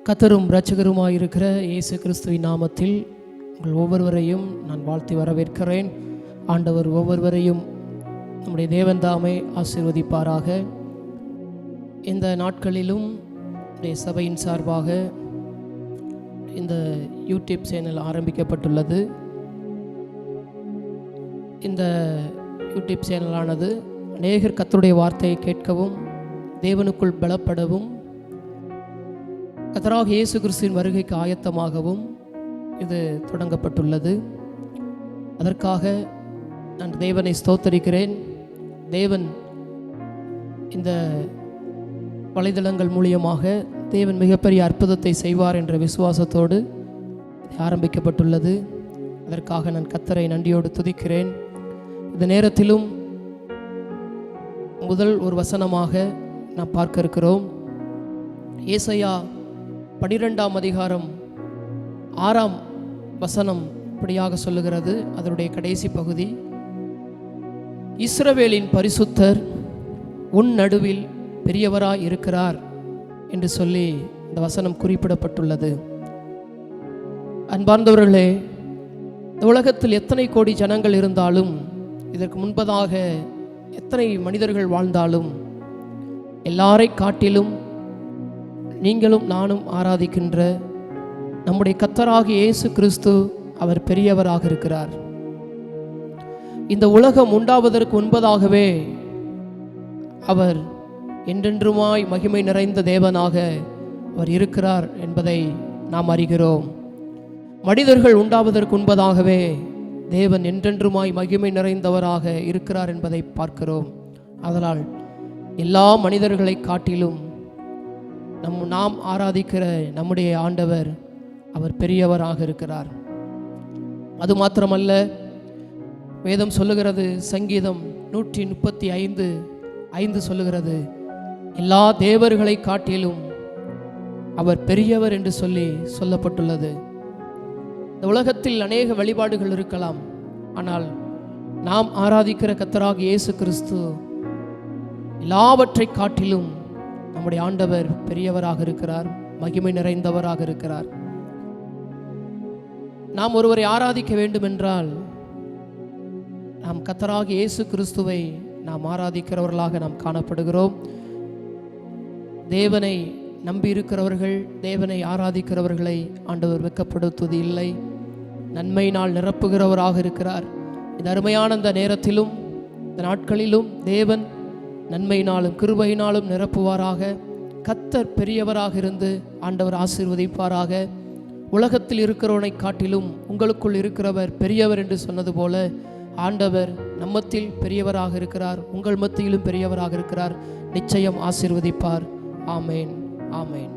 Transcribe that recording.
கர்த்தரும் இரட்சகருமாயிருக்கிற இயேசு கிறிஸ்துவின் நாமத்தில் உங்கள் ஒவ்வொருவரையும் நான் வாழ்த்தி வரவேற்கிறேன். ஆண்டவர் ஒவ்வொருவரையும் நம்முடைய தேவன் தாமே ஆசீர்வதிப்பாராக. இந்த நாட்களிலும் சபையின் சார்பாக இந்த யூடியூப் சேனல் ஆரம்பிக்கப்பட்டுள்ளது. இந்த யூடியூப் சேனலானது அநேகர் கர்த்தருடைய வார்த்தையை கேட்கவும் தேவனுக்குள் பலப்படவும் கர்த்தராகிய இயேசு கிறிஸ்துவின் வருகைக்கு ஆயத்தமாகவும் இது தொடங்கப்பட்டுள்ளது. அதற்காக நான் தேவனை ஸ்தோத்தரிக்கிறேன். தேவன் இந்த வலைதளங்கள் மூலியமாக தேவன் மிகப்பெரிய அற்புதத்தை செய்வார் என்ற விசுவாசத்தோடு ஆரம்பிக்கப்பட்டுள்ளது. அதற்காக நான் கர்த்தரை நன்றியோடு துதிக்கிறேன். இந்த நேரத்திலும் முதல் ஒரு வசனமாக நாம் பார்க்க இருக்கிறோம். ஏசாயா 12ஆம் அதிகாரம் 6ஆம் வசனம் இப்படியாக சொல்லுகிறது. அதனுடைய கடைசி பகுதி, இஸ்ரவேலின் பரிசுத்தர் உன் நடுவில் பெரியவராய் இருக்கிறார் என்று சொல்லி இந்த வசனம் குறிப்பிடப்பட்டுள்ளது. அன்பார்ந்தவர்களே, இந்த உலகத்தில் எத்தனை கோடி ஜனங்கள் இருந்தாலும், இதற்கு முன்பதாக எத்தனை மனிதர்கள் வாழ்ந்தாலும், எல்லாரை காட்டிலும் நீங்களும் நானும் ஆராதிக்கின்ற நம்முடைய கர்த்தராகிய இயேசு கிறிஸ்து அவர் பெரியவராக இருக்கிறார். இந்த உலகம் உண்டாவதற்கு முன்பதாகவே அவர் என்றென்றுமாய் மகிமை நிறைந்த தேவனாக அவர் இருக்கிறார் என்பதை நாம் அறிகிறோம். மனிதர்கள் உண்டாவதற்கு முன்பதாகவே தேவன் என்றென்றுமாய் மகிமை நிறைந்தவராக இருக்கிறார் என்பதை பார்க்கிறோம். அதனால் எல்லா மனிதர்களை காட்டிலும் நாம் ஆராதிக்கிற நம்முடைய ஆண்டவர் அவர் பெரியவராக இருக்கிறார். அது மாத்திரமல்ல, வேதம் சொல்லுகிறது, சங்கீதம் 135:5 சொல்லுகிறது, எல்லா தேவர்களை காட்டிலும் அவர் பெரியவர் என்று சொல்லப்பட்டுள்ளது. இந்த உலகத்தில் அநேக வழிபாடுகள் இருக்கலாம், ஆனால் நாம் ஆராதிக்கிற கர்த்தராகிய இயேசு கிறிஸ்து எல்லாவற்றை காட்டிலும் நம்முடைய ஆண்டவர் பெரியவராக இருக்கிறார், மகிமை நிறைந்தவராக இருக்கிறார். நாம் ஒருவரை ஆராதிக்க வேண்டும் என்றால் நாம் கர்த்தராகிய இயேசு கிறிஸ்துவை நாம் ஆராதிக்கிறவர்களாக நாம் காணப்படுகிறோம். தேவனை நம்பி இருக்கிறவர்கள், தேவனை ஆராதிக்கிறவர்களை ஆண்டவர் வெட்கப்படுத்துவது இல்லை. நன்மையினால் நிரப்புகிறவராக இருக்கிறார். இந்த அருமையான இந்த நேரத்திலும் இந்த நாட்களிலும் தேவன் நன்மையினாலும் கிருபையினாலும் நிரப்புவாராக. கர்த்தர் பெரியவராக இருந்து ஆண்டவர் ஆசீர்வதிப்பாராக. உலகத்தில் இருக்கிறவனை காட்டிலும் உங்களுக்குள் இருக்கிறவர் பெரியவர் என்று சொன்னது போல ஆண்டவர் நம்மத்தில் பெரியவராக இருக்கிறார், உங்கள் மத்தியிலும் பெரியவராக இருக்கிறார். நிச்சயம் ஆசீர்வதிப்பார். ஆமேன், ஆமேன்.